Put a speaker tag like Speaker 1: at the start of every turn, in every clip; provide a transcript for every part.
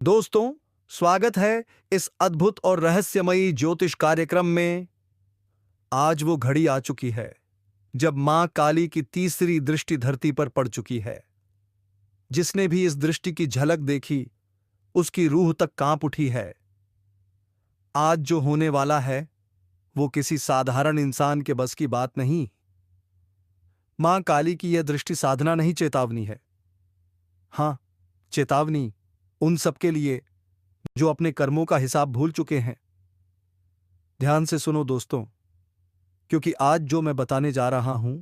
Speaker 1: दोस्तों, स्वागत है इस अद्भुत और रहस्यमयी ज्योतिष कार्यक्रम में। आज वो घड़ी आ चुकी है जब मां काली की तीसरी दृष्टि धरती पर पड़ चुकी है। जिसने भी इस दृष्टि की झलक देखी, उसकी रूह तक कांप उठी है। आज जो होने वाला है वो किसी साधारण इंसान के बस की बात नहीं। मां काली की यह दृष्टि साधना नहीं, चेतावनी है। हां, चेतावनी उन सबके लिए जो अपने कर्मों का हिसाब भूल चुके हैं। ध्यान से सुनो दोस्तों, क्योंकि आज जो मैं बताने जा रहा हूं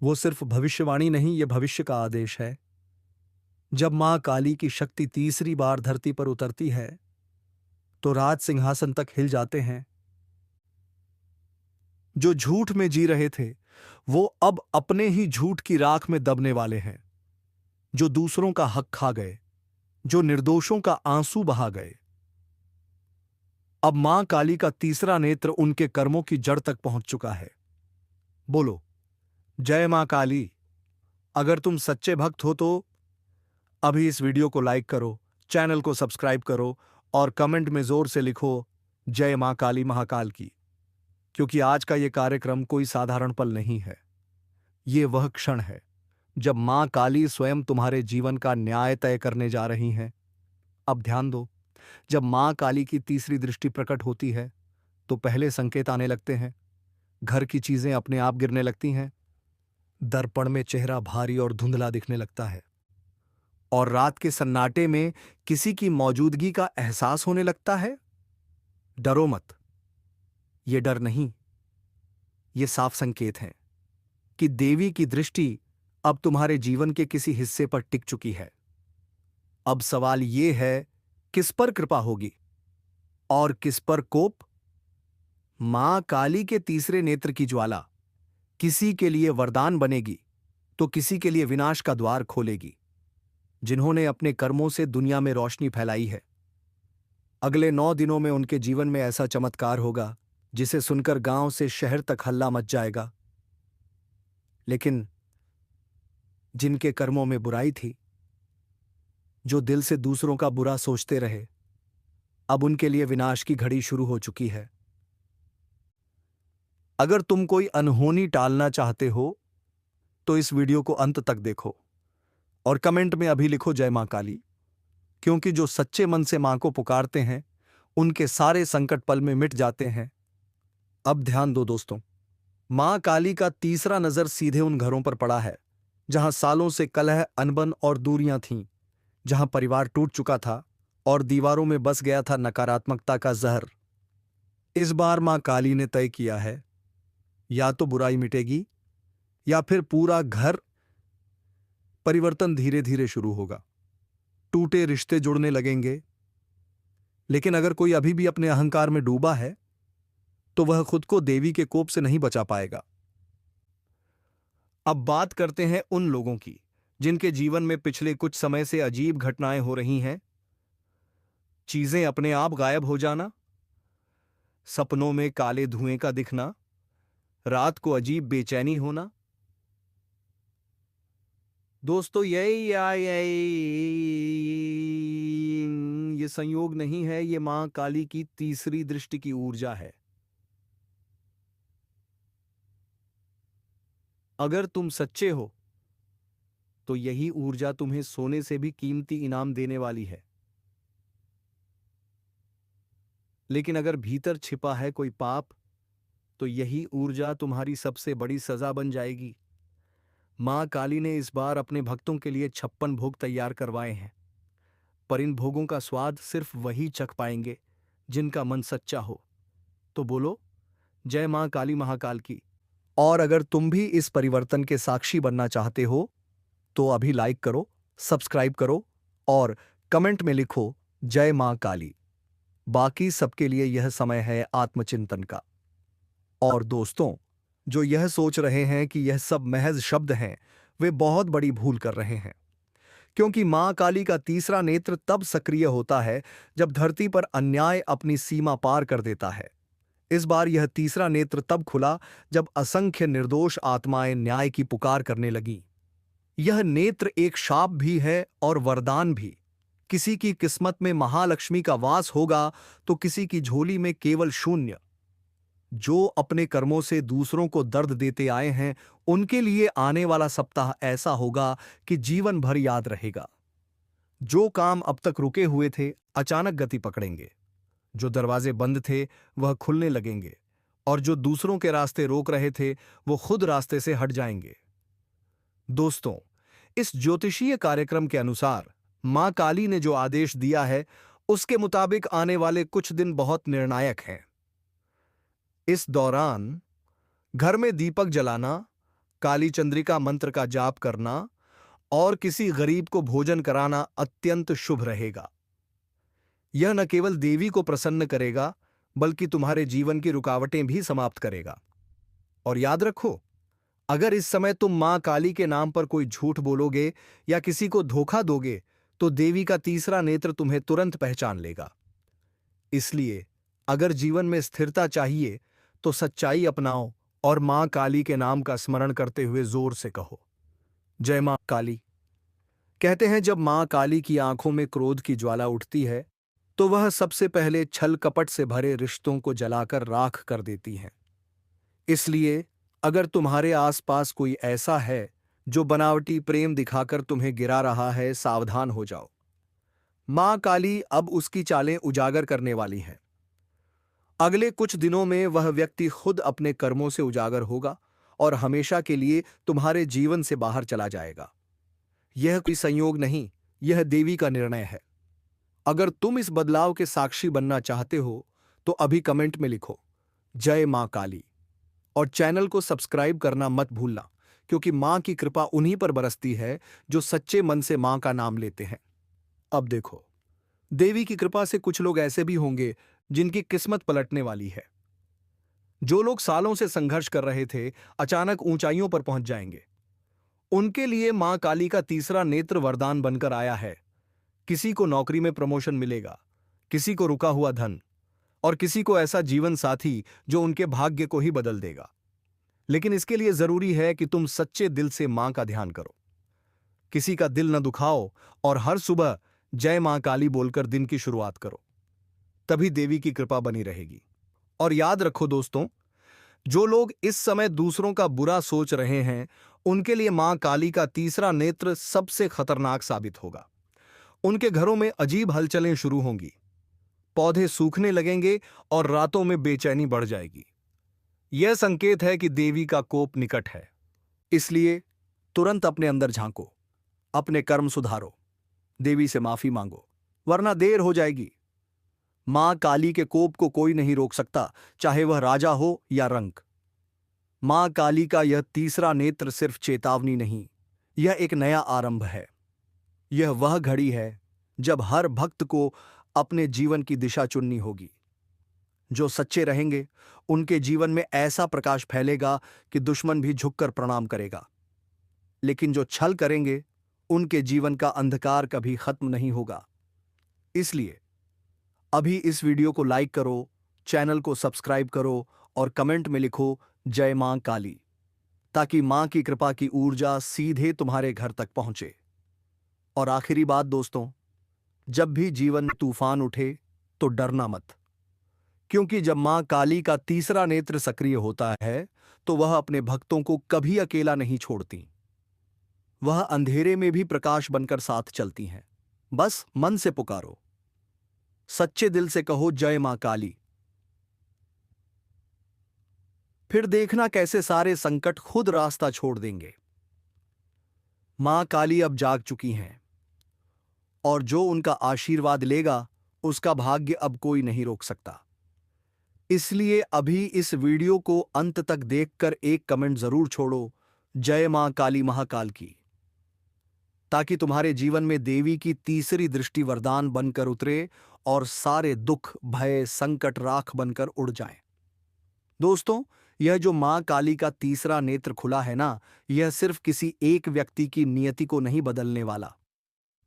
Speaker 1: वो सिर्फ भविष्यवाणी नहीं, यह भविष्य का आदेश है। जब मां काली की शक्ति तीसरी बार धरती पर उतरती है तो राज सिंहासन तक हिल जाते हैं। जो झूठ में जी रहे थे वो अब अपने ही झूठ की राख में दबने वाले हैं। जो दूसरों का हक खा गए, जो निर्दोषों का आंसू बहा गए, अब मां काली का तीसरा नेत्र उनके कर्मों की जड़ तक पहुंच चुका है। बोलो जय मां काली। अगर तुम सच्चे भक्त हो तो अभी इस वीडियो को लाइक करो, चैनल को सब्सक्राइब करो और कमेंट में जोर से लिखो जय मां काली महाकाल की। क्योंकि आज का यह कार्यक्रम कोई साधारण पल नहीं है। यह वह क्षण है जब मां काली स्वयं तुम्हारे जीवन का न्याय तय करने जा रही हैं। अब ध्यान दो, जब मां काली की तीसरी दृष्टि प्रकट होती है तो पहले संकेत आने लगते हैं। घर की चीजें अपने आप गिरने लगती हैं, दर्पण में चेहरा भारी और धुंधला दिखने लगता है, और रात के सन्नाटे में किसी की मौजूदगी का एहसास होने लगता है। डरो मत, ये डर नहीं, ये साफ संकेत हैं कि देवी की दृष्टि अब तुम्हारे जीवन के किसी हिस्से पर टिक चुकी है। अब सवाल यह है, किस पर कृपा होगी और किस पर कोप? मां काली के तीसरे नेत्र की ज्वाला किसी के लिए वरदान बनेगी तो किसी के लिए विनाश का द्वार खोलेगी। जिन्होंने अपने कर्मों से दुनिया में रोशनी फैलाई है, अगले 9 दिनों में उनके जीवन में ऐसा चमत्कार होगा जिसे सुनकर गांव से शहर तक हल्ला मच जाएगा। लेकिन जिनके कर्मों में बुराई थी, जो दिल से दूसरों का बुरा सोचते रहे, अब उनके लिए विनाश की घड़ी शुरू हो चुकी है। अगर तुम कोई अनहोनी टालना चाहते हो तो इस वीडियो को अंत तक देखो और कमेंट में अभी लिखो जय मां काली। क्योंकि जो सच्चे मन से मां को पुकारते हैं उनके सारे संकट पल में मिट जाते हैं। अब ध्यान दो दोस्तों, मां काली का तीसरा नजर सीधे उन घरों पर पड़ा है जहां सालों से कलह, अनबन और दूरियां थीं, जहां परिवार टूट चुका था और दीवारों में बस गया था नकारात्मकता का जहर। इस बार मां काली ने तय किया है, या तो बुराई मिटेगी या फिर पूरा घर। परिवर्तन धीरे धीरे शुरू होगा, टूटे रिश्ते जुड़ने लगेंगे। लेकिन अगर कोई अभी भी अपने अहंकार में डूबा है तो वह खुद को देवी के कोप से नहीं बचा पाएगा। अब बात करते हैं उन लोगों की जिनके जीवन में पिछले कुछ समय से अजीब घटनाएं हो रही हैं। चीजें अपने आप गायब हो जाना, सपनों में काले धुएं का दिखना, रात को अजीब बेचैनी होना। दोस्तों, ये संयोग नहीं है, ये मां काली की तीसरी दृष्टि की ऊर्जा है। अगर तुम सच्चे हो तो यही ऊर्जा तुम्हें सोने से भी कीमती इनाम देने वाली है। लेकिन अगर भीतर छिपा है कोई पाप तो यही ऊर्जा तुम्हारी सबसे बड़ी सजा बन जाएगी। मां काली ने इस बार अपने भक्तों के लिए 56 भोग तैयार करवाए हैं, पर इन भोगों का स्वाद सिर्फ वही चख पाएंगे जिनका मन सच्चा हो। तो बोलो जय मां काली महाकाल की। और अगर तुम भी इस परिवर्तन के साक्षी बनना चाहते हो तो अभी लाइक करो, सब्सक्राइब करो और कमेंट में लिखो जय मां काली। बाकी सबके लिए यह समय है आत्मचिंतन का। और दोस्तों, जो यह सोच रहे हैं कि यह सब महज शब्द हैं, वे बहुत बड़ी भूल कर रहे हैं। क्योंकि मां काली का तीसरा नेत्र तब सक्रिय होता है जब धरती पर अन्याय अपनी सीमा पार कर देता है। इस बार यह तीसरा नेत्र तब खुला जब असंख्य निर्दोष आत्माएं न्याय की पुकार करने लगीं। यह नेत्र एक शाप भी है और वरदान भी किसी की किस्मत में महालक्ष्मी का वास होगा तो किसी की झोली में केवल शून्य। जो अपने कर्मों से दूसरों को दर्द देते आए हैं, उनके लिए आने वाला सप्ताह ऐसा होगा कि जीवन भर याद रहेगा। जो काम अब तक रुके हुए थे, अचानक गति पकड़ेंगे। जो दरवाजे बंद थे, वह खुलने लगेंगे, और जो दूसरों के रास्ते रोक रहे थे, वो खुद रास्ते से हट जाएंगे। दोस्तों, इस ज्योतिषीय कार्यक्रम के अनुसार मां काली ने जो आदेश दिया है, उसके मुताबिक आने वाले कुछ दिन बहुत निर्णायक हैं। इस दौरान घर में दीपक जलाना, काली चंद्रिका मंत्र का जाप करना और किसी गरीब को भोजन कराना अत्यंत शुभ रहेगा। यह न केवल देवी को प्रसन्न करेगा, बल्कि तुम्हारे जीवन की रुकावटें भी समाप्त करेगा। और याद रखो, अगर इस समय तुम मां काली के नाम पर कोई झूठ बोलोगे या किसी को धोखा दोगे, तो देवी का तीसरा नेत्र तुम्हें तुरंत पहचान लेगा। इसलिए अगर जीवन में स्थिरता चाहिए, तो सच्चाई अपनाओ और मां काली के नाम का स्मरण करते हुए जोर से कहो, जय मां काली। कहते हैं, जब मां काली की आंखों में क्रोध की ज्वाला उठती है, तो वह सबसे पहले छल कपट से भरे रिश्तों को जलाकर राख कर देती हैं। इसलिए अगर तुम्हारे आसपास कोई ऐसा है जो बनावटी प्रेम दिखाकर तुम्हें गिरा रहा है, सावधान हो जाओ। मां काली अब उसकी चालें उजागर करने वाली हैं। अगले कुछ दिनों में वह व्यक्ति खुद अपने कर्मों से उजागर होगा और हमेशा के लिए तुम्हारे जीवन से बाहर चला जाएगा। यह कोई संयोग नहीं, यह देवी का निर्णय है। अगर तुम इस बदलाव के साक्षी बनना चाहते हो, तो अभी कमेंट में लिखो, जय मां काली, और चैनल को सब्सक्राइब करना मत भूलना, क्योंकि मां की कृपा उन्हीं पर बरसती है जो सच्चे मन से मां का नाम लेते हैं। अब देखो, देवी की कृपा से कुछ लोग ऐसे भी होंगे जिनकी किस्मत पलटने वाली है। जो लोग सालों से संघर्ष कर रहे थे, अचानक ऊंचाइयों पर पहुंच जाएंगे। उनके लिए मां काली का तीसरा नेत्र वरदान बनकर आया है। किसी को नौकरी में प्रमोशन मिलेगा, किसी को रुका हुआ धन, और किसी को ऐसा जीवन साथी जो उनके भाग्य को ही बदल देगा। लेकिन इसके लिए जरूरी है कि तुम सच्चे दिल से मां का ध्यान करो, किसी का दिल न दुखाओ और हर सुबह जय मां काली बोलकर दिन की शुरुआत करो। तभी देवी की कृपा बनी रहेगी। और याद रखो दोस्तों, जो लोग इस समय दूसरों का बुरा सोच रहे हैं, उनके लिए मां काली का तीसरा नेत्र सबसे खतरनाक साबित होगा। उनके घरों में अजीब हलचलें शुरू होंगी, पौधे सूखने लगेंगे और रातों में बेचैनी बढ़ जाएगी। यह संकेत है कि देवी का कोप निकट है। इसलिए तुरंत अपने अंदर झांको, अपने कर्म सुधारो, देवी से माफी मांगो, वरना देर हो जाएगी। मां काली के कोप को कोई नहीं रोक सकता, चाहे वह राजा हो या रंक। मां काली का यह तीसरा नेत्र सिर्फ चेतावनी नहीं, यह एक नया आरंभ है। यह वह घड़ी है जब हर भक्त को अपने जीवन की दिशा चुननी होगी। जो सच्चे रहेंगे, उनके जीवन में ऐसा प्रकाश फैलेगा कि दुश्मन भी झुककर प्रणाम करेगा। लेकिन जो छल करेंगे, उनके जीवन का अंधकार कभी खत्म नहीं होगा। इसलिए अभी इस वीडियो को लाइक करो, चैनल को सब्सक्राइब करो और कमेंट में लिखो, जय मां काली, ताकि मां की कृपा की ऊर्जा सीधे तुम्हारे घर तक पहुंचे। और आखिरी बात दोस्तों, जब भी जीवन में तूफान उठे, तो डरना मत, क्योंकि जब मां काली का तीसरा नेत्र सक्रिय होता है, तो वह अपने भक्तों को कभी अकेला नहीं छोड़ती। वह अंधेरे में भी प्रकाश बनकर साथ चलती हैं। बस मन से पुकारो, सच्चे दिल से कहो, जय मां काली। फिर देखना कैसे सारे संकट खुद रास्ता छोड़ देंगे। मां काली अब जाग चुकी हैं, और जो उनका आशीर्वाद लेगा, उसका भाग्य अब कोई नहीं रोक सकता। इसलिए अभी इस वीडियो को अंत तक देखकर एक कमेंट जरूर छोड़ो, जय मां काली महाकाल की, ताकि तुम्हारे जीवन में देवी की तीसरी दृष्टि वरदान बनकर उतरे और सारे दुख, भय, संकट राख बनकर उड़ जाएं। दोस्तों, यह जो मां काली का तीसरा नेत्र खुला है ना, यह सिर्फ किसी एक व्यक्ति की नियति को नहीं बदलने वाला,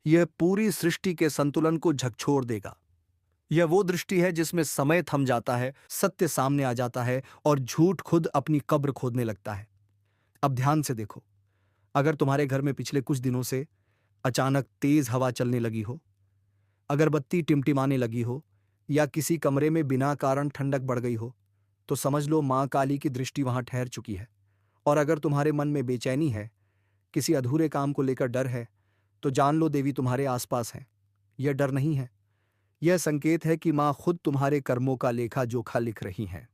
Speaker 1: यह पूरी सृष्टि के संतुलन को झकझोर देगा। यह वो दृष्टि है जिसमें समय थम जाता है, सत्य सामने आ जाता है और झूठ खुद अपनी कब्र खोदने लगता है। अब ध्यान से देखो, अगर तुम्हारे घर में पिछले कुछ दिनों से अचानक तेज हवा चलने लगी हो, अगरबत्ती टिमटिमाने लगी हो या किसी कमरे में बिना कारण ठंडक बढ़ गई हो, तो समझ लो माँ काली की दृष्टि वहां ठहर चुकी है। और अगर तुम्हारे मन में बेचैनी है, किसी अधूरे काम को लेकर डर है, तो जान लो देवी तुम्हारे आसपास है। यह डर नहीं है, यह संकेत है कि माँ खुद तुम्हारे कर्मों का लेखा जोखा लिख रही हैं।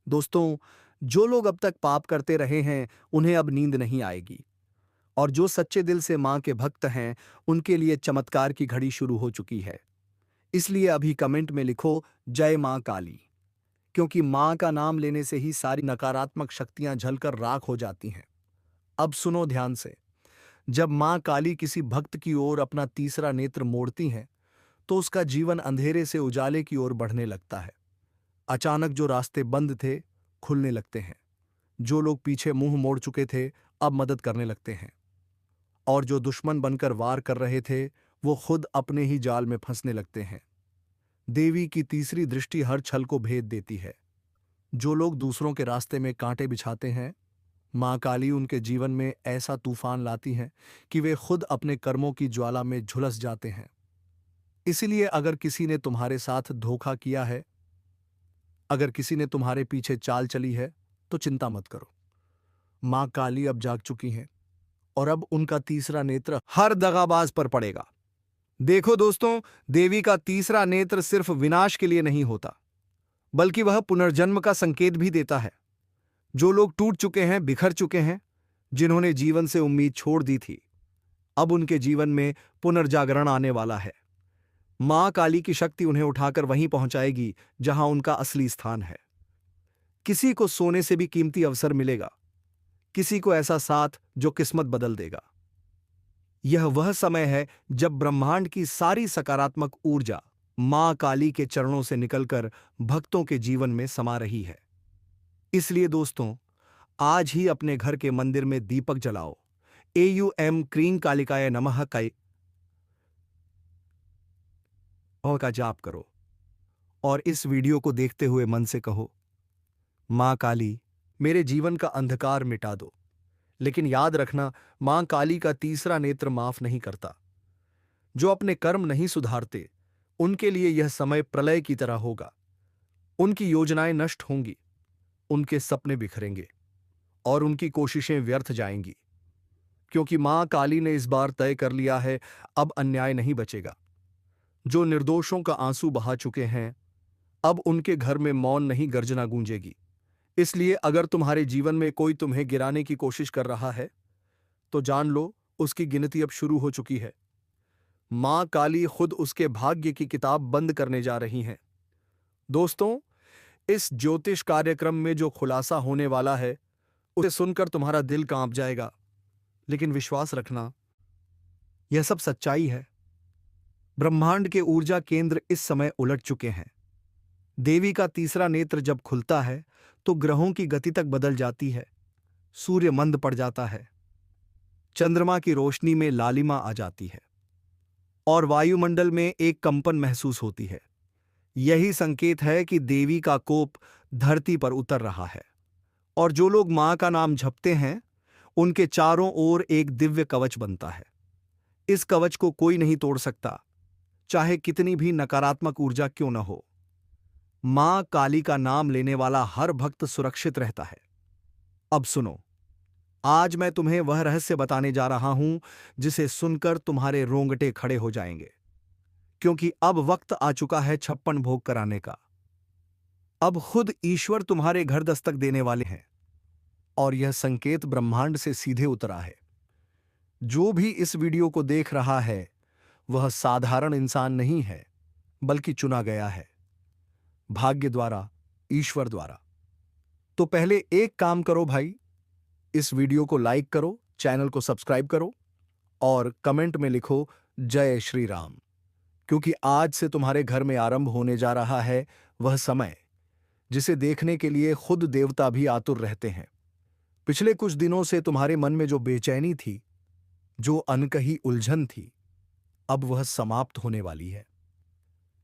Speaker 1: दोस्तों, जो लोग अब तक पाप करते रहे हैं, उन्हें अब नींद नहीं आएगी। और जो सच्चे दिल से माँ के भक्त हैं, उनके लिए चमत्कार की घड़ी शुरू हो चुकी है। इसलिए अभी कमेंट में लिखो जय माँ काली, क्योंकि माँ का नाम लेने से ही सारी नकारात्मक शक्तियां झलकर राख हो जाती हैं। अब सुनो ध्यान से। जब माँ काली किसी भक्त की ओर अपना तीसरा नेत्र मोड़ती हैं, तो उसका जीवन अंधेरे से उजाले की ओर बढ़ने लगता है। अचानक जो रास्ते बंद थे, खुलने लगते हैं। जो लोग पीछे मुंह मोड़ चुके थे, अब मदद करने लगते हैं। और जो दुश्मन बनकर वार कर रहे थे, वो खुद अपने ही जाल में फंसने लगते हैं। देवी की तीसरी दृष्टि हर छल को भेद देती है। जो लोग दूसरों के रास्ते में कांटे बिछाते हैं, माँ काली उनके जीवन में ऐसा तूफान लाती हैं कि वे खुद अपने कर्मों की ज्वाला में झुलस जाते हैं। इसलिए अगर किसी ने तुम्हारे साथ धोखा किया है, अगर किसी ने तुम्हारे पीछे चाल चली है, तो चिंता मत करो। माँ काली अब जाग चुकी हैं और अब उनका तीसरा नेत्र हर दगाबाज पर पड़ेगा। देखो दोस्तों, देवी का तीसरा नेत्र सिर्फ विनाश के लिए नहीं होता, बल्कि वह पुनर्जन्म का संकेत भी देता है। जो लोग टूट चुके हैं, बिखर चुके हैं, जिन्होंने जीवन से उम्मीद छोड़ दी थी, अब उनके जीवन में पुनर्जागरण आने वाला है। मां काली की शक्ति उन्हें उठाकर वहीं पहुंचाएगी जहां उनका असली स्थान है। किसी को सोने से भी कीमती अवसर मिलेगा, किसी को ऐसा साथ जो किस्मत बदल देगा। यह वह समय है जब ब्रह्मांड की सारी सकारात्मक ऊर्जा मां काली के चरणों से निकलकर भक्तों के जीवन में समा रही है। इसलिए दोस्तों, आज ही अपने घर के मंदिर में दीपक जलाओ, एयूएम क्रीं कालिकाय नमः का जाप करो और इस वीडियो को देखते हुए मन से कहो, मां काली, मेरे जीवन का अंधकार मिटा दो। लेकिन याद रखना, मां काली का तीसरा नेत्र माफ नहीं करता। जो अपने कर्म नहीं सुधारते, उनके लिए यह समय प्रलय की तरह होगा। उनकी योजनाएं नष्ट होंगी, उनके सपने बिखरेंगे और उनकी कोशिशें व्यर्थ जाएंगी। क्योंकि मां काली ने इस बार तय कर लिया है, अब अन्याय नहीं बचेगा। जो निर्दोषों का आंसू बहा चुके हैं, अब उनके घर में मौन नहीं गर्जना गूंजेगी। इसलिए अगर तुम्हारे जीवन में कोई तुम्हें गिराने की कोशिश कर रहा है, तो जान लो उसकी गिनती अब शुरू हो चुकी है। मां काली खुद उसके भाग्य की किताब बंद करने जा रही हैं। दोस्तों, इस ज्योतिष कार्यक्रम में जो खुलासा होने वाला है, उसे सुनकर तुम्हारा दिल कांप जाएगा। लेकिन विश्वास रखना, यह सब सच्चाई है। ब्रह्मांड के ऊर्जा केंद्र इस समय उलट चुके हैं। देवी का तीसरा नेत्र जब खुलता है, तो ग्रहों की गति तक बदल जाती है। सूर्य मंद पड़ जाता है, चंद्रमा की रोशनी में लालिमा आ जाती है और वायुमंडल में एक कंपन महसूस होती है। यही संकेत है कि देवी का कोप धरती पर उतर रहा है। और जो लोग मां का नाम जपते हैं, उनके चारों ओर एक दिव्य कवच बनता है। इस कवच को कोई नहीं तोड़ सकता, चाहे कितनी भी नकारात्मक ऊर्जा क्यों न हो। मां काली का नाम लेने वाला हर भक्त सुरक्षित रहता है। अब सुनो, आज मैं तुम्हें वह रहस्य बताने जा रहा हूं जिसे सुनकर तुम्हारे रोंगटे खड़े हो जाएंगे। क्योंकि अब वक्त आ चुका है 56 भोग कराने का। अब खुद ईश्वर तुम्हारे घर दस्तक देने वाले हैं और यह संकेत ब्रह्मांड से सीधे उतरा है। जो भी इस वीडियो को देख रहा है, वह साधारण इंसान नहीं है, बल्कि चुना गया है, भाग्य द्वारा, ईश्वर द्वारा। तो पहले एक काम करो भाई, इस वीडियो को लाइक करो, चैनल को सब्सक्राइब करो और कमेंट में लिखो जय श्री राम। क्योंकि आज से तुम्हारे घर में आरंभ होने जा रहा है वह समय जिसे देखने के लिए खुद देवता भी आतुर रहते हैं। पिछले कुछ दिनों से तुम्हारे मन में जो बेचैनी थी, जो अनकही उलझन थी, अब वह समाप्त होने वाली है।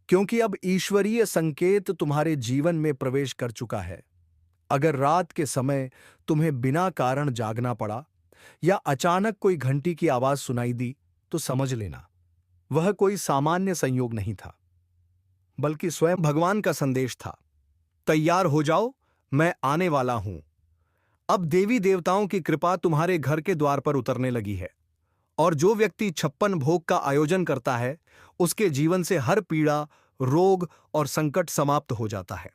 Speaker 1: क्योंकि अब ईश्वरीय संकेत तुम्हारे जीवन में प्रवेश कर चुका है। अगर रात के समय तुम्हें बिना कारण जागना पड़ा या अचानक कोई घंटी की आवाज सुनाई दी, तो समझ लेना, वह कोई सामान्य संयोग नहीं था, बल्कि स्वयं भगवान का संदेश था। तैयार हो जाओ, मैं आने वाला हूं। अब देवी देवताओं की कृपा तुम्हारे घर के द्वार पर उतरने लगी है, और जो व्यक्ति 56 भोग का आयोजन करता है, उसके जीवन से हर पीड़ा, रोग और संकट समाप्त हो जाता है।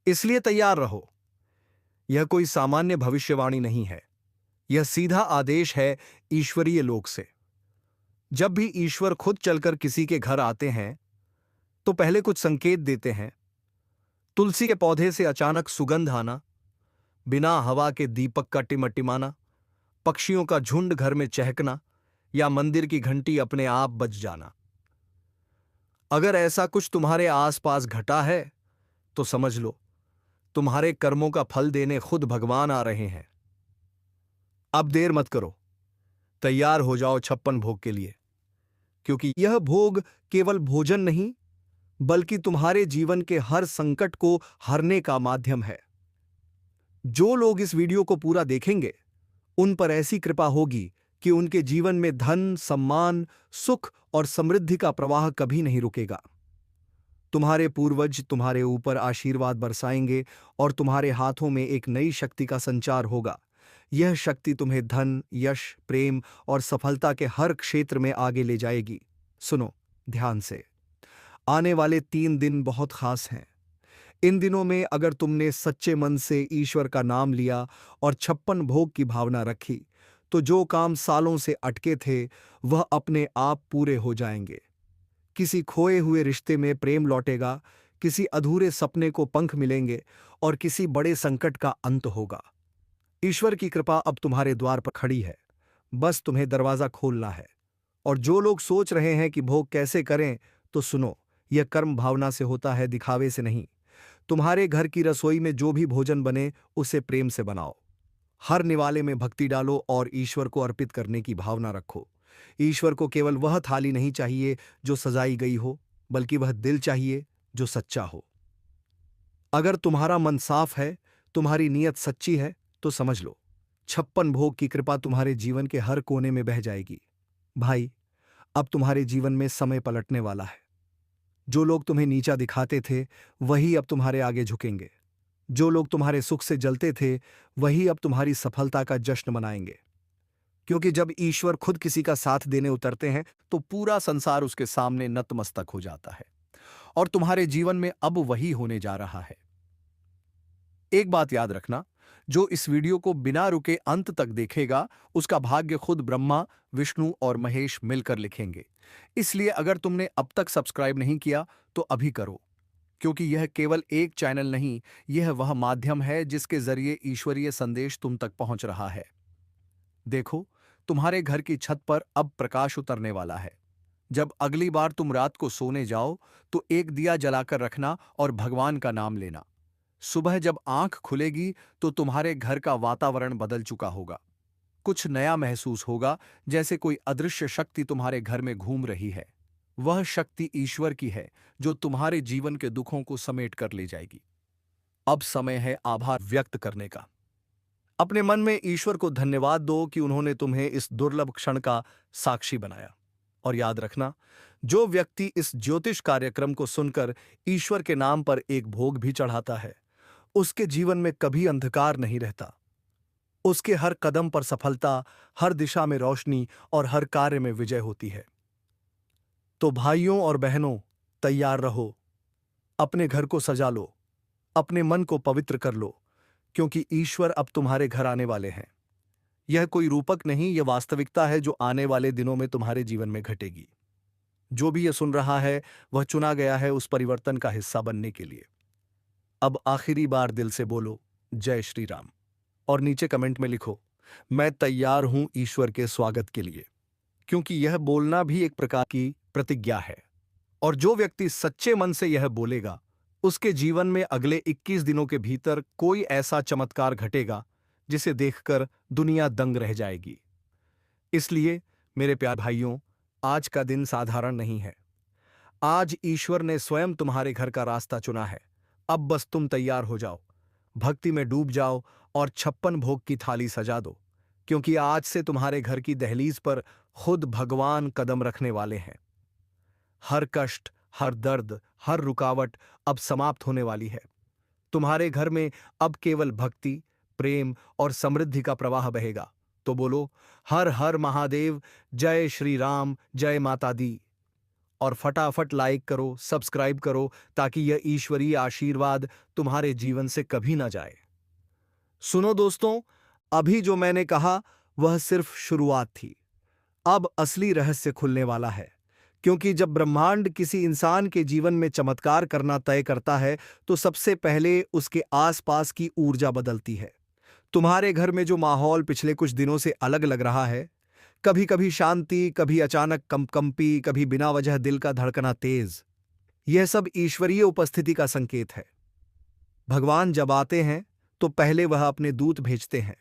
Speaker 1: इसलिए तैयार रहो। यह कोई सामान्य भविष्यवाणी नहीं है, यह सीधा आदेश है ईश्वरीय लोक से। जब भी ईश्वर खुद चलकर किसी के घर आते हैं, तो पहले कुछ संकेत देते हैं। तुलसी के पौधे से अचानक सुगंध आना, बिना हवा के दीपक का टिमटिमाना, पक्षियों का झुंड घर में चहकना, या मंदिर की घंटी अपने आप बज जाना। अगर ऐसा कुछ तुम्हारे आसपास घटा है, तो समझ लो तुम्हारे कर्मों का फल देने खुद भगवान आ रहे हैं। अब देर मत करो, तैयार हो जाओ 56 भोग के लिए, क्योंकि यह भोग केवल भोजन नहीं, बल्कि तुम्हारे जीवन के हर संकट को हरने का माध्यम है। जो लोग इस वीडियो को पूरा देखेंगे, उन पर ऐसी कृपा होगी कि उनके जीवन में धन, सम्मान, सुख और समृद्धि का प्रवाह कभी नहीं रुकेगा। तुम्हारे पूर्वज तुम्हारे ऊपर आशीर्वाद बरसाएंगे और तुम्हारे हाथों में एक नई शक्ति का संचार होगा। यह शक्ति तुम्हें धन, यश, प्रेम और सफलता के हर क्षेत्र में आगे ले जाएगी। सुनो ध्यान से, आने वाले 3 दिन बहुत खास हैं। इन दिनों में अगर तुमने सच्चे मन से ईश्वर का नाम लिया और 56 भोग की भावना रखी, तो जो काम सालों से अटके थे, वह अपने आप पूरे हो जाएंगे। किसी खोए हुए रिश्ते में प्रेम लौटेगा, किसी अधूरे सपने को पंख मिलेंगे और किसी बड़े संकट का अंत होगा। ईश्वर की कृपा अब तुम्हारे द्वार पर खड़ी है, बस तुम्हें दरवाजा खोलना है। और जो लोग सोच रहे हैं कि भोग कैसे करें, तो सुनो, यह कर्म भावना से होता है, दिखावे से नहीं। तुम्हारे घर की रसोई में जो भी भोजन बने, उसे प्रेम से बनाओ। हर निवाले में भक्ति डालो और ईश्वर को अर्पित करने की भावना रखो। ईश्वर को केवल वह थाली नहीं चाहिए जो सजाई गई हो, बल्कि वह दिल चाहिए जो सच्चा हो। अगर तुम्हारा मन साफ है, तुम्हारी नीयत सच्ची है, तो समझ लो 56 भोग की कृपा तुम्हारे जीवन के हर कोने में बह जाएगी। भाई, अब तुम्हारे जीवन में समय पलटने वाला है। जो लोग तुम्हें नीचा दिखाते थे, वही अब तुम्हारे आगे झुकेंगे। जो लोग तुम्हारे सुख से जलते थे, वही अब तुम्हारी सफलता का जश्न मनाएंगे। क्योंकि जब ईश्वर खुद किसी का साथ देने उतरते हैं, तो पूरा संसार उसके सामने नतमस्तक हो जाता है। और तुम्हारे जीवन में अब वही होने जा रहा है। एक बात याद रखना, जो इस वीडियो को बिना रुके अंत तक देखेगा, उसका भाग्य खुद ब्रह्मा, विष्णु और महेश मिलकर लिखेंगे। इसलिए अगर तुमने अब तक सब्सक्राइब नहीं किया, तो अभी करो, क्योंकि यह केवल एक चैनल नहीं, यह वह माध्यम है जिसके जरिए ईश्वरीय संदेश तुम तक पहुंच रहा है। देखो, तुम्हारे घर की छत पर अब प्रकाश उतरने वाला है। जब अगली बार तुम रात को सोने जाओ, तो एक दिया जलाकर रखना और भगवान का नाम लेना। सुबह जब आंख खुलेगी, तो तुम्हारे घर का वातावरण बदल चुका होगा। कुछ नया महसूस होगा, जैसे कोई अदृश्य शक्ति तुम्हारे घर में घूम रही है। वह शक्ति ईश्वर की है, जो तुम्हारे जीवन के दुखों को समेट कर ले जाएगी। अब समय है आभार व्यक्त करने का। अपने मन में ईश्वर को धन्यवाद दो कि उन्होंने तुम्हें इस दुर्लभ क्षण का साक्षी बनाया। और याद रखना, जो व्यक्ति इस ज्योतिष कार्यक्रम को सुनकर ईश्वर के नाम पर एक भोग भी चढ़ाता है, उसके जीवन में कभी अंधकार नहीं रहता। उसके हर कदम पर सफलता, हर दिशा में रोशनी और हर कार्य में विजय होती है। तो भाइयों और बहनों, तैयार रहो। अपने घर को सजा लो, अपने मन को पवित्र कर लो, क्योंकि ईश्वर अब तुम्हारे घर आने वाले हैं। यह कोई रूपक नहीं, यह वास्तविकता है जो आने वाले दिनों में तुम्हारे जीवन में घटेगी। जो भी यह सुन रहा है, वह चुना गया है उस परिवर्तन का हिस्सा बनने के लिए। अब आखिरी बार दिल से बोलो, जय श्री राम। और नीचे कमेंट में लिखो, मैं तैयार हूं ईश्वर के स्वागत के लिए। क्योंकि यह बोलना भी एक प्रकार की प्रतिज्ञा है। और जो व्यक्ति सच्चे मन से यह बोलेगा, उसके जीवन में अगले 21 दिनों के भीतर कोई ऐसा चमत्कार घटेगा जिसे देखकर दुनिया दंग रह जाएगी। इसलिए मेरे प्यारे भाइयों, आज का दिन साधारण नहीं है। आज ईश्वर ने स्वयं तुम्हारे घर का रास्ता चुना है। अब बस तुम तैयार हो जाओ, भक्ति में डूब जाओ और 56 भोग की थाली सजा दो, क्योंकि आज से तुम्हारे घर की दहलीज पर खुद भगवान कदम रखने वाले हैं। हर कष्ट, हर दर्द, हर रुकावट अब समाप्त होने वाली है। तुम्हारे घर में अब केवल भक्ति, प्रेम और समृद्धि का प्रवाह बहेगा। तो बोलो, हर हर महादेव, जय श्री राम, जय माता दी। और फटाफट लाइक करो, सब्सक्राइब करो, ताकि यह ईश्वरीय आशीर्वाद तुम्हारे जीवन से कभी ना जाए। सुनो दोस्तों, अभी जो मैंने कहा वह सिर्फ शुरुआत थी। अब असली रहस्य खुलने वाला है। क्योंकि जब ब्रह्मांड किसी इंसान के जीवन में चमत्कार करना तय करता है, तो सबसे पहले उसके आसपास की ऊर्जा बदलती है। तुम्हारे घर में जो माहौल पिछले कुछ दिनों से अलग लग रहा है, कभी कभी शांति, कभी अचानक कंपी, कभी बिना वजह दिल का धड़कना तेज, यह सब ईश्वरीय उपस्थिति का संकेत है। भगवान जब आते हैं तो पहले वह अपने दूत भेजते हैं,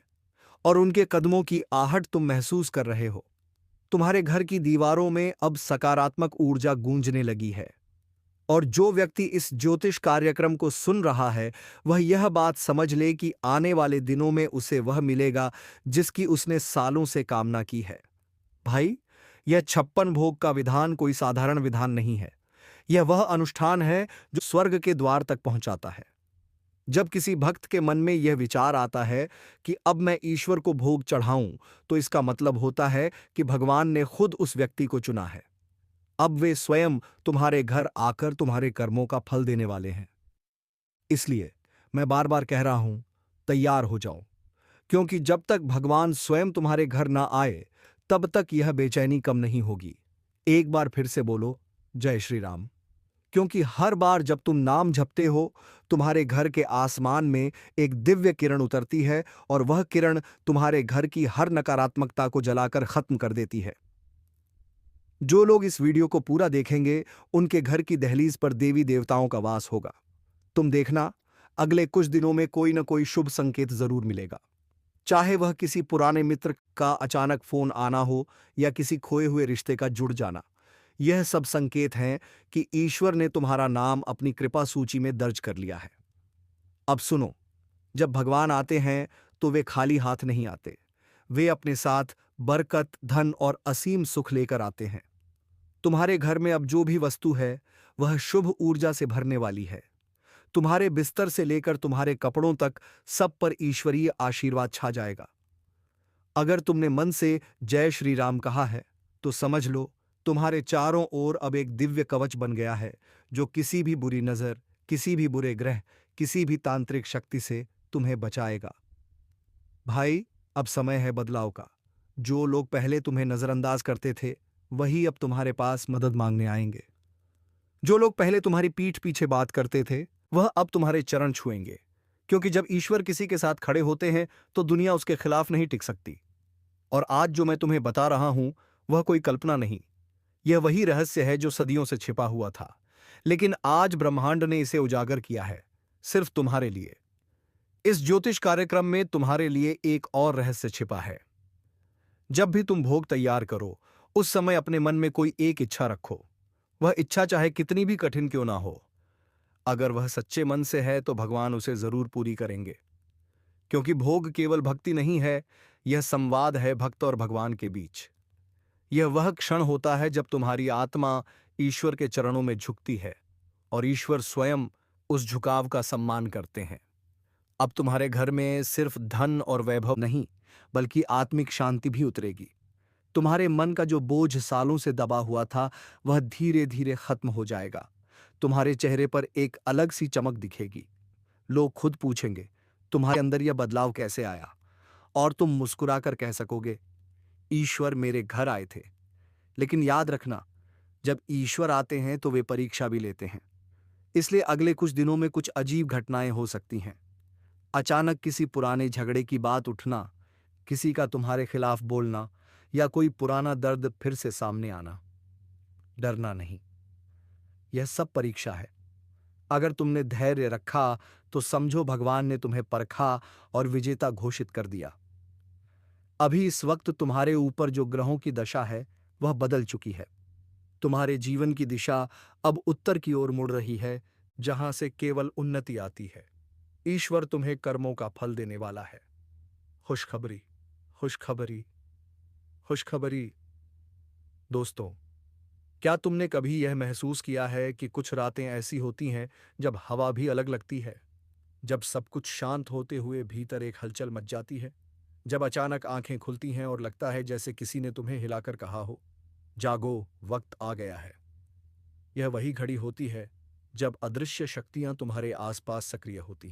Speaker 1: और उनके कदमों की आहट तुम महसूस कर रहे हो। तुम्हारे घर की दीवारों में अब सकारात्मक ऊर्जा गूंजने लगी है। और जो व्यक्ति इस ज्योतिष कार्यक्रम को सुन रहा है, वह यह बात समझ ले कि आने वाले दिनों में उसे वह मिलेगा जिसकी उसने सालों से कामना की है। भाई, यह 56 भोग का विधान कोई साधारण विधान नहीं है। यह वह अनुष्ठान है जो स्वर्ग के द्वार तक पहुंचाता है। जब किसी भक्त के मन में यह विचार आता है कि अब मैं ईश्वर को भोग चढ़ाऊं, तो इसका मतलब होता है कि भगवान ने खुद उस व्यक्ति को चुना है। अब वे स्वयं तुम्हारे घर आकर तुम्हारे कर्मों का फल देने वाले हैं। इसलिए मैं बार बार कह रहा हूं, तैयार हो जाओ। क्योंकि जब तक भगवान स्वयं तुम्हारे घर ना आए, तब तक यह बेचैनी कम नहीं होगी। एक बार फिर से बोलो, जय श्री राम। क्योंकि हर बार जब तुम नाम जपते हो, तुम्हारे घर के आसमान में एक दिव्य किरण उतरती है, और वह किरण तुम्हारे घर की हर नकारात्मकता को जलाकर खत्म कर देती है। जो लोग इस वीडियो को पूरा देखेंगे, उनके घर की दहलीज पर देवी देवताओं का वास होगा। तुम देखना, अगले कुछ दिनों में कोई न कोई शुभ संकेत जरूर मिलेगा। चाहे वह किसी पुराने मित्र का अचानक फोन आना हो, या किसी खोए हुए रिश्ते का जुड़ जाना। यह सब संकेत हैं कि ईश्वर ने तुम्हारा नाम अपनी कृपा सूची में दर्ज कर लिया है। अब सुनो, जब भगवान आते हैं तो वे खाली हाथ नहीं आते। वे अपने साथ बरकत, धन और असीम सुख लेकर आते हैं। तुम्हारे घर में अब जो भी वस्तु है, वह शुभ ऊर्जा से भरने वाली है। तुम्हारे बिस्तर से लेकर तुम्हारे कपड़ों तक सब पर ईश्वरीय आशीर्वाद छा जाएगा। अगर तुमने मन से जय श्री राम कहा है, तो समझ लो, तुम्हारे चारों ओर अब एक दिव्य कवच बन गया है, जो किसी भी बुरी नजर, किसी भी बुरे ग्रह, किसी भी तांत्रिक शक्ति से तुम्हें बचाएगा। भाई, अब समय है बदलाव का। जो लोग पहले तुम्हें नजरअंदाज करते थे, वही अब तुम्हारे पास मदद मांगने आएंगे। जो लोग पहले तुम्हारी पीठ पीछे बात करते थे, वह अब तुम्हारे चरण छुएंगे। क्योंकि जब ईश्वर किसी के साथ खड़े होते हैं, तो दुनिया उसके खिलाफ नहीं टिक सकती। और आज जो मैं तुम्हें बता रहा हूं, वह कोई कल्पना नहीं। यह वही रहस्य है जो सदियों से छिपा हुआ था, लेकिन आज ब्रह्मांड ने इसे उजागर किया है, सिर्फ तुम्हारे लिए। इस ज्योतिष कार्यक्रम में तुम्हारे लिए एक और रहस्य छिपा है। जब भी तुम भोग तैयार करो, उस समय अपने मन में कोई एक इच्छा रखो। वह इच्छा चाहे कितनी भी कठिन क्यों ना हो। अगर वह सच्चे मन से है, तो भगवान उसे जरूर पूरी करेंगे। क्योंकि भोग केवल भक्ति नहीं है, यह संवाद है भक्त और भगवान के बीच। यह वह क्षण होता है जब तुम्हारी आत्मा ईश्वर के चरणों में झुकती है, और ईश्वर स्वयं उस झुकाव का सम्मान करते हैं। अब तुम्हारे घर में सिर्फ धन और वैभव नहीं, बल्कि आत्मिक शांति भी उतरेगी। तुम्हारे मन का जो बोझ सालों से दबा हुआ था, वह धीरे धीरे खत्म हो जाएगा। तुम्हारे चेहरे पर एक अलग सी चमक दिखेगी। लोग खुद पूछेंगे, तुम्हारे अंदर यह बदलाव कैसे आया? और तुम मुस्कुराकर कह सकोगे, ईश्वर मेरे घर आए थे। लेकिन याद रखना, जब ईश्वर आते हैं तो वे परीक्षा भी लेते हैं। इसलिए अगले कुछ दिनों में कुछ अजीब घटनाएं हो सकती हैं। अचानक किसी पुराने झगड़े की बात उठना, किसी का तुम्हारे खिलाफ बोलना, या कोई पुराना दर्द फिर से सामने आना। डरना नहीं, यह सब परीक्षा है। अगर तुमने धैर्य रखा, तो समझो भगवान ने तुम्हें परखा और विजेता घोषित कर दिया। अभी इस वक्त तुम्हारे ऊपर जो ग्रहों की दशा है, वह बदल चुकी है। तुम्हारे जीवन की दिशा अब उत्तर की ओर मुड़ रही है, जहां से केवल उन्नति आती है। ईश्वर तुम्हें कर्मों का फल देने वाला है। खुशखबरी, खुशखबरी, खुशखबरी। दोस्तों, क्या तुमने कभी यह महसूस किया है कि कुछ रातें ऐसी होती हैं जब हवा भी अलग लगती है, जब सब कुछ शांत होते हुए भीतर एक हलचल मच जाती है, जब अचानक आंखें खुलती हैं और लगता है जैसे किसी ने तुम्हें हिलाकर कहा हो, जागो, वक्त आ गया है। यह वही घड़ी होती है जब अदृश्य शक्तियां तुम्हारे आसपास सक्रिय होती हैं।